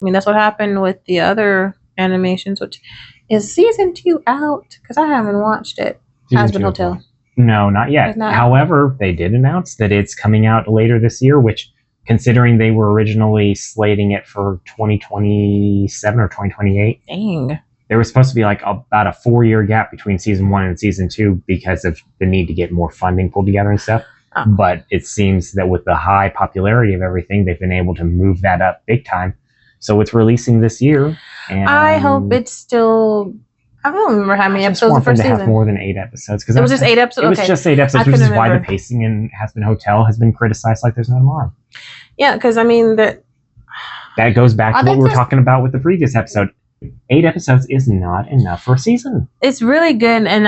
I mean, that's what happened with the other animations, which is season 2 out? Because I haven't watched it. Hazbin Hotel. No, not yet. However, they did announce that it's coming out later this year, which, considering they were originally slating it for 2027 or 2028. Dang. There was supposed to be like about a 4-year gap between season 1 and season 2 because of the need to get more funding pulled together and stuff. Oh. But it seems that with the high popularity of everything, they've been able to move that up big time. So it's releasing this year. And I hope it's still... I don't remember how many episodes the first season. To have more than 8 episodes. It was just 8 episodes? It was just 8 episodes, which is why the pacing in Hazbin Hotel has been criticized like there's no tomorrow. Yeah, because I mean... That goes back to what we were talking about with the previous episode. 8 episodes is not enough for a season. It's really good, and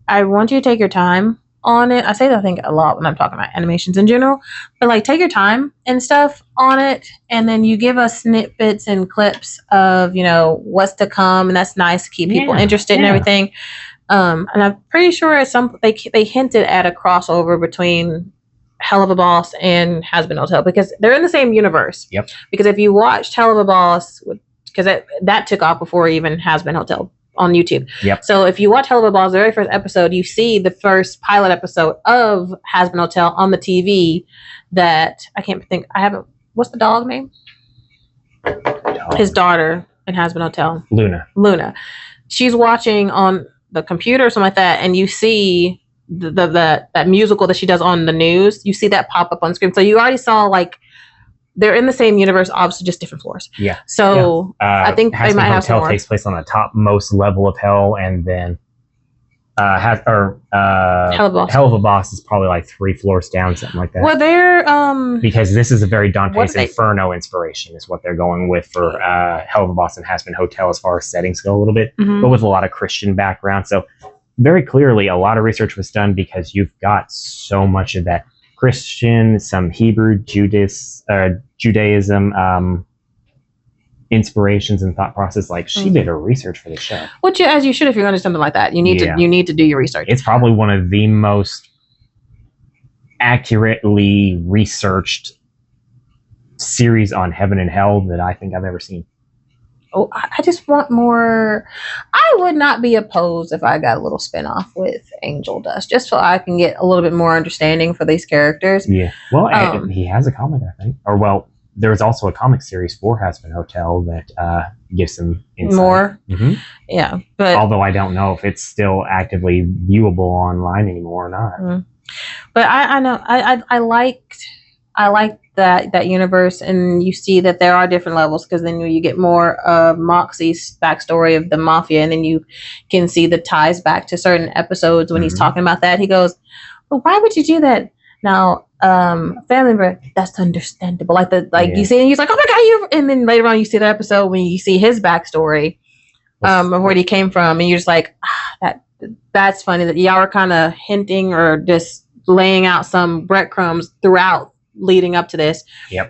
I want you to take your time on it. I say that I think a lot when I'm talking about animations in general, but like take your time and stuff on it, and then you give us snippets and clips of, you know, what's to come, and that's nice to keep people interested in everything. And I'm pretty sure they hinted at a crossover between Helluva Boss and Hazbin Hotel because they're in the same universe. Yep. Because if you watched Helluva Boss, because that took off before even Hazbin Hotel on YouTube. Yep. So if you watch Helluva Boss, the very first episode, you see the first pilot episode of Hazbin Hotel on the TV that I can't think. I haven't. What's the dog name? His daughter in Hazbin Hotel. Luna. She's watching on the computer or something like that, and you see that musical that she does on the news. You see that pop up on screen. So you already saw like. They're in the same universe, obviously, just different floors. Yeah. So I think they might have some more. Hotel takes place on the topmost level of hell, and then Helluva Boss is probably like 3 floors down, something like that. Well, they're because this is a very Dante's Inferno inspiration, is what they're going with for Helluva Boss and Hazbin Hotel as far as settings go a little bit, but with a lot of Christian background. So very clearly, a lot of research was done because you've got so much of that. Christian, some Hebrew, Judaism inspirations and thought process. Like she did her research for the show, which as you should if you're going to do something like that. You need to do your research. It's probably one of the most accurately researched series on heaven and hell that I think I've ever seen. Oh, I just want more. I would not be opposed if I got a little spinoff with Angel Dust, just so I can get a little bit more understanding for these characters. Yeah. Well, he has a comic, I think. Or, well, there's also a comic series for Hazbin Hotel that gives some insight. More? Mm-hmm. Yeah. But although I don't know if it's still actively viewable online anymore or not. Mm-hmm. But I know. I liked that universe, and you see that there are different levels because then you get more of Moxie's backstory of the mafia, and then you can see the ties back to certain episodes when he's talking about that. He goes, "Well, why would you do that?" Now, family member, that's understandable. You see, and he's like, "Oh my god, you!" And then later on, you see the episode when you see his backstory of where he came from, and you're just like, "That's funny." That y'all are kind of hinting or just laying out some breadcrumbs throughout. Leading up to this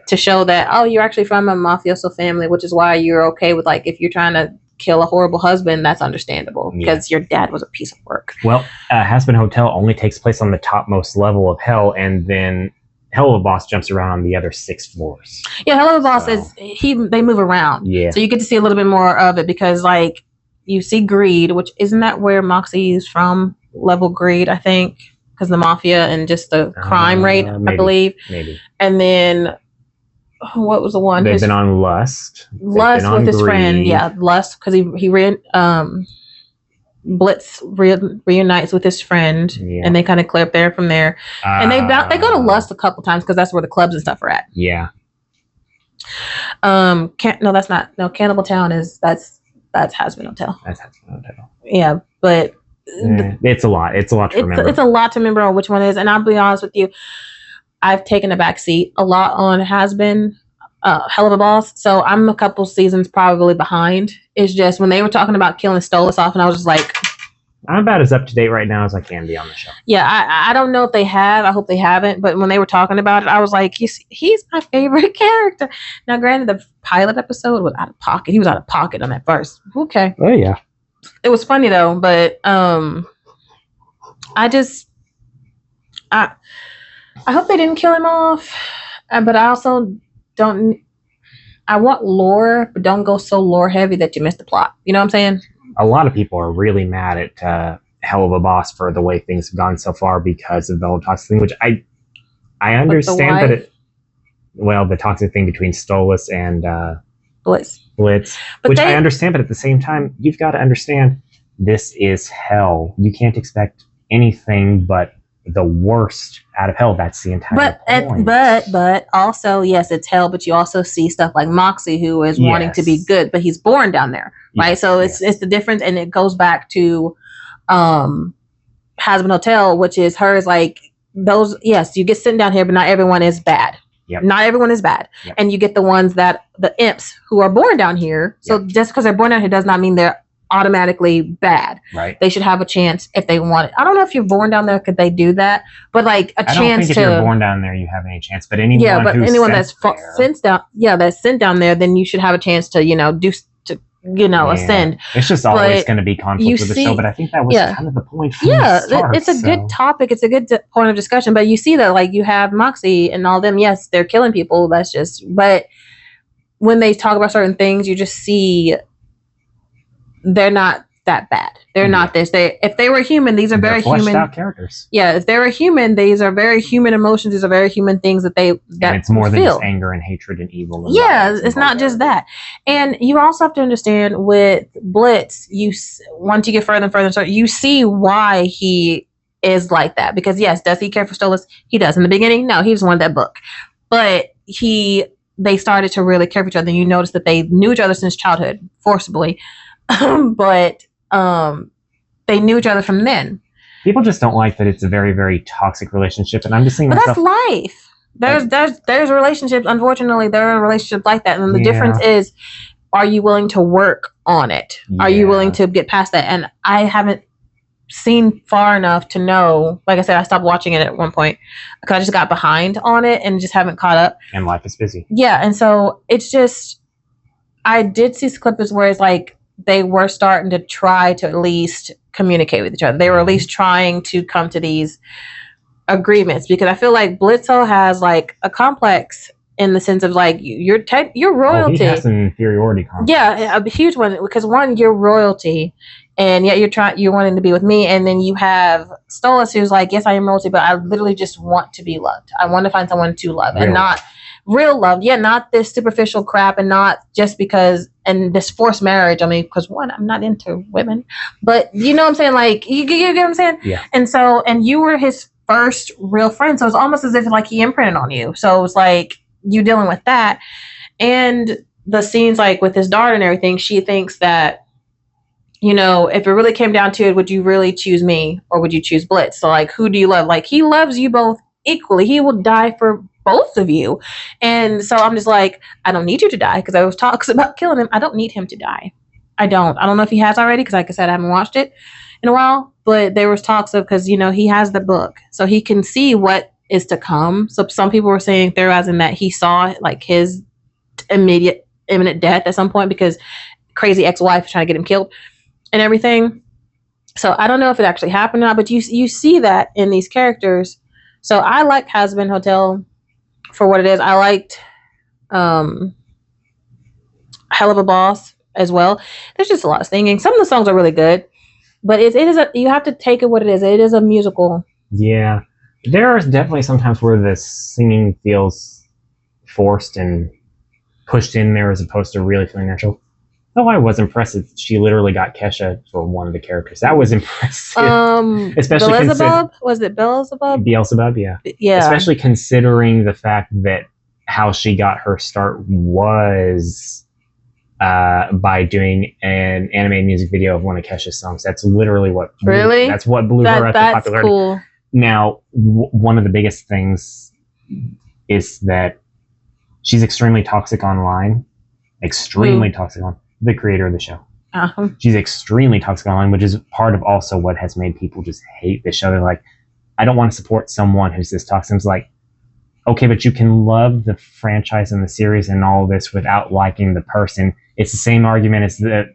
to show that you're actually from a mafioso family, which is why you're okay with like if you're trying to kill a horrible husband, that's understandable because your dad was a piece of work. Well, Hazbin Hotel only takes place on the topmost level of hell, and then Helluva Boss jumps around on the other 6 floors. Yeah, Helluva Boss they move around. Yeah, so you get to see a little bit more of it because like you see Greed, which isn't that where Moxie is from? Level Greed, I think. Because the mafia and just the crime rate, maybe, I believe. Maybe. And then, what was the one? They've been on Lust. Lust with his friend. Yeah, Lust. Because he Blitz reunites with his friend. Yeah. And they kind of clear up there from there. And they go to Lust a couple times because that's where the clubs and stuff are at. Yeah. No, that's not. No, Cannibal Town that's Hazbin Hotel. That's Hazbin Hotel. Yeah, but... It's a lot. It's a lot to remember. It's a lot to remember on which one it is. And I'll be honest with you, I've taken a back seat a lot on Hazbin, Helluva Boss. So I'm a couple seasons probably behind. It's just when they were talking about killing Stolas off, and I was just like, I'm about as up to date right now as I can be on the show. Yeah, I don't know if they have. I hope they haven't. But when they were talking about it, I was like, he's my favorite character. Now, granted, the pilot episode was out of pocket. He was out of pocket on that first. Okay. Oh yeah. It was funny though, but I hope they didn't kill him off, but I also don't. I want lore, but don't go so lore heavy that you miss the plot. You know what I'm saying? A lot of people are really mad at Helluva Boss for the way things have gone so far because of the whole toxic thing, which I understand that the toxic thing between Stolas and Blitz, which I understand, but at the same time, you've got to understand this is hell. You can't expect anything but the worst out of hell. That's the entire point. But also, yes, it's hell, but you also see stuff like Moxie, who is wanting to be good, but he's born down there, right? So it's the difference, and it goes back to Hazbin Hotel, which is hers, like those, yes, you get sent down here, but not everyone is bad. Yep. Not everyone is bad. Yep. And you get the ones that, the imps, who are born down here. So just because they're born down here does not mean they're automatically bad. Right. They should have a chance if they want it. I don't know if you're born down there, could they do that? But like a chance to. I don't think if you're born down there, you have any chance. But anyone that's sent down there, then you should have a chance to, ascend. It's just always going to be conflict with the show, but I think that was kind of the point from the start. It's a good topic. It's a good point of discussion. But you see that, like, you have Moxie and all them. Yes, they're killing people. That's just. But when they talk about certain things, you just see they're not that bad. They're not this. If they were human, they're very human out characters. Yeah, if they were human, these are very human emotions. These are very human things that and it's more than just anger and hatred and evil. And it's not just that. And you also have to understand with Blitz, once you get further and further, you see why he is like that. Because yes, does he care for Stolas? He does. In the beginning, no, he was one of that book. But they started to really care for each other. You notice that they knew each other since childhood, forcibly. But they knew each other from then. People just don't like that it's a very, very toxic relationship, and I'm just saying. But that's life. There's relationships. Unfortunately, there are relationships like that, and the difference is, are you willing to work on it? Yeah. Are you willing to get past that? And I haven't seen far enough to know. Like I said, I stopped watching it at one point because I just got behind on it and just haven't caught up. And life is busy. Yeah, and so it's just, I did see clips where it's like, they were starting to try to at least communicate with each other. They were at least trying to come to these agreements, because I feel like Blitzo has like a complex in the sense of like you're royalty. He has an inferiority complex. Yeah, a huge one, because one, you're royalty, and yet you're wanting to be with me, and then you have Stolas, who's like, yes, I am royalty, but I literally just want to be loved. I want to find someone to love, and not real love. Yeah, not this superficial crap, and not just because, and this forced marriage. I mean, because one, I'm not into women, but you know what I'm saying? Like, you get what I'm saying? Yeah. And you were his first real friend, so it's almost as if like he imprinted on you. So it's like you dealing with that, and the scenes like with his daughter and everything. She thinks that, if it really came down to it, would you really choose me or would you choose Blitz? So like, who do you love? Like, he loves you both equally. He will die for both of you. And so I'm just like, I don't need you to die, because there was talks about killing him. I don't need him to die. I don't know if he has already, because like I said, I haven't watched it in a while, but there was talks of, because he has the book, so he can see what is to come. So some people were theorizing that he saw like his imminent death at some point, because crazy ex-wife is trying to get him killed and everything. So I don't know if it actually happened or not, but you see that in these characters. So I like Hazbin Hotel for what it is. I liked Helluva Boss as well. There's just a lot of singing. Some of the songs are really good, but you have to take it what it is. It is a musical. Yeah, there are definitely sometimes where the singing feels forced and pushed in there as opposed to really feeling natural. Oh, I was impressed that she literally got Kesha for one of the characters. That was impressive. Especially Beelzebub? Was it Beelzebub? Beelzebub, yeah. Yeah. Especially considering the fact that how she got her start was by doing an animated music video of one of Kesha's songs. That's literally what blew her up to popularity. Cool. Now, one of the biggest things is that she's extremely toxic online. Extremely toxic online. The creator of the show. Uh-huh. She's extremely toxic online, which is part of also what has made people just hate the show. They're like, I don't want to support someone who's this toxic. It's like, okay, but you can love the franchise and the series and all of this without liking the person. It's the same argument as the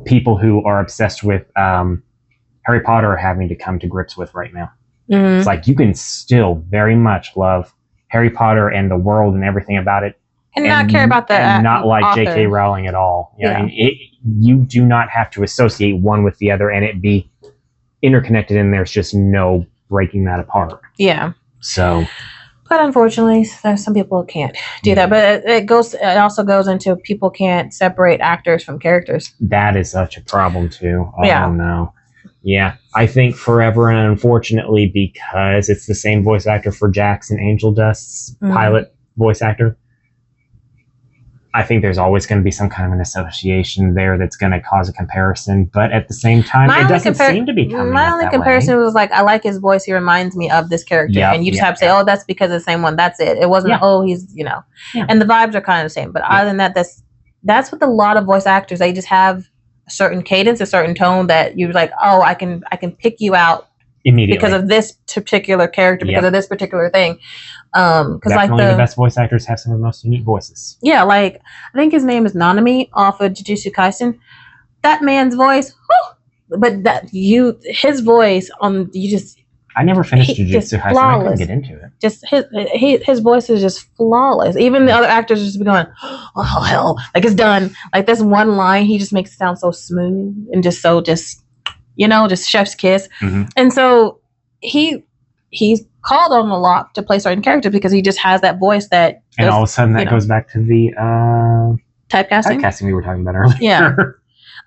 people who are obsessed with Harry Potter are having to come to grips with right now. Mm-hmm. It's like, you can still very much love Harry Potter and the world and everything about it, and not care about the and not like author. J.K. Rowling at all. Yeah. I mean, you do not have to associate one with the other and it be interconnected, and there's just no breaking that apart. Yeah. So, but unfortunately, there's some people can't do that. But it also goes into people can't separate actors from characters. That is such a problem too. Oh Yeah. no. Yeah, I think forever, and unfortunately, because it's the same voice actor for Jax and Angel Dust's pilot voice actor, I think there's always going to be some kind of an association there that's going to cause a comparison. But at the same time, it doesn't seem to be coming. My only comparison was like, I like his voice. He reminds me of this character, and you just have to say, "Oh, that's because of the same one." That's it. It wasn't. Oh, he's and the vibes are kind of the same. But other than that, that's with a lot of voice actors. They just have a certain cadence, a certain tone that you're like, oh, I can pick you out immediately because of this particular character, because of this particular thing. Because like the best voice actors have some of the most unique voices. Yeah, like I think his name is Nanami off of Jujutsu Kaisen. That man's voice, but his voice on I never finished Jujutsu Kaisen. I couldn't get into it. Just his voice is just flawless. Even the other actors just be going, "Oh hell!" Like it's done. Like this one line, he just makes it sound so smooth and just chef's kiss. And so he's called on a lot to play certain characters because he just has that voice that. And all of a sudden, that goes back to the typecasting we were talking about earlier. Yeah.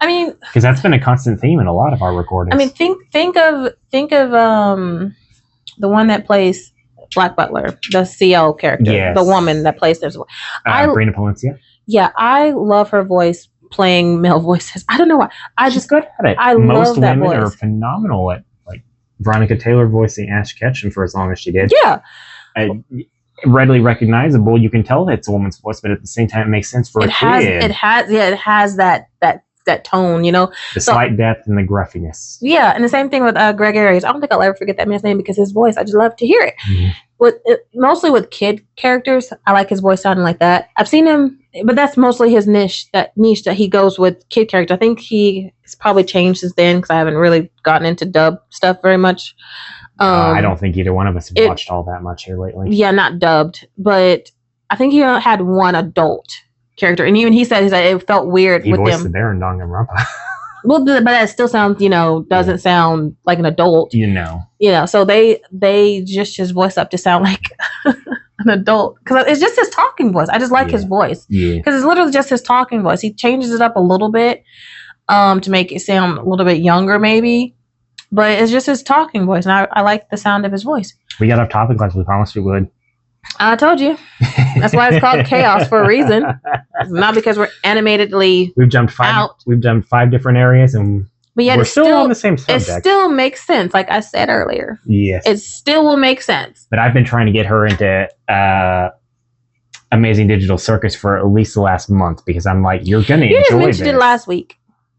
I mean, because that's been a constant theme in a lot of our recordings. I mean, think of the one that plays Black Butler, the CL character, the woman that plays this. Brina Palencia. Yeah, I love her voice playing male voices. I don't know why. She's good at it. Most women are phenomenal at like Veronica Taylor voicing Ash Ketchum for as long as she did. Yeah. Readily recognizable. You can tell that it's a woman's voice, but at the same time, it makes sense for a kid. It has that tone, the slight depth and the gruffiness. Yeah, and the same thing with Greg Ayres. I don't think I'll ever forget that man's name because his voice, I just love to hear it. Mostly with kid characters, I like his voice sounding like that. I've seen him, but that's mostly his niche that he goes with kid character. I think he's probably changed since then because I haven't really gotten into dub stuff very much. I don't think either one of us have watched all that much here lately. Yeah, not dubbed, but I think he had one adult character, and even he said it felt weird with him. He voiced the Baron Danganronpa. Well, but that still sounds, doesn't sound like an adult. So they just his voice up to sound like an adult because it's just his talking voice. I just like his voice because it's literally just his talking voice. He changes it up a little bit to make it sound a little bit younger, maybe, but it's just his talking voice, and I like the sound of his voice. We got off topic like we promised we would. I told you. That's why it's called chaos for a reason. Not because we're animatedly We've jumped 5 different areas, and we're still on the same subject. It still makes sense, like I said earlier. Yes. It still will make sense. But I've been trying to get her into Amazing Digital Circus for at least the last month because I'm like, you're going to enjoy this. You just mentioned it last week.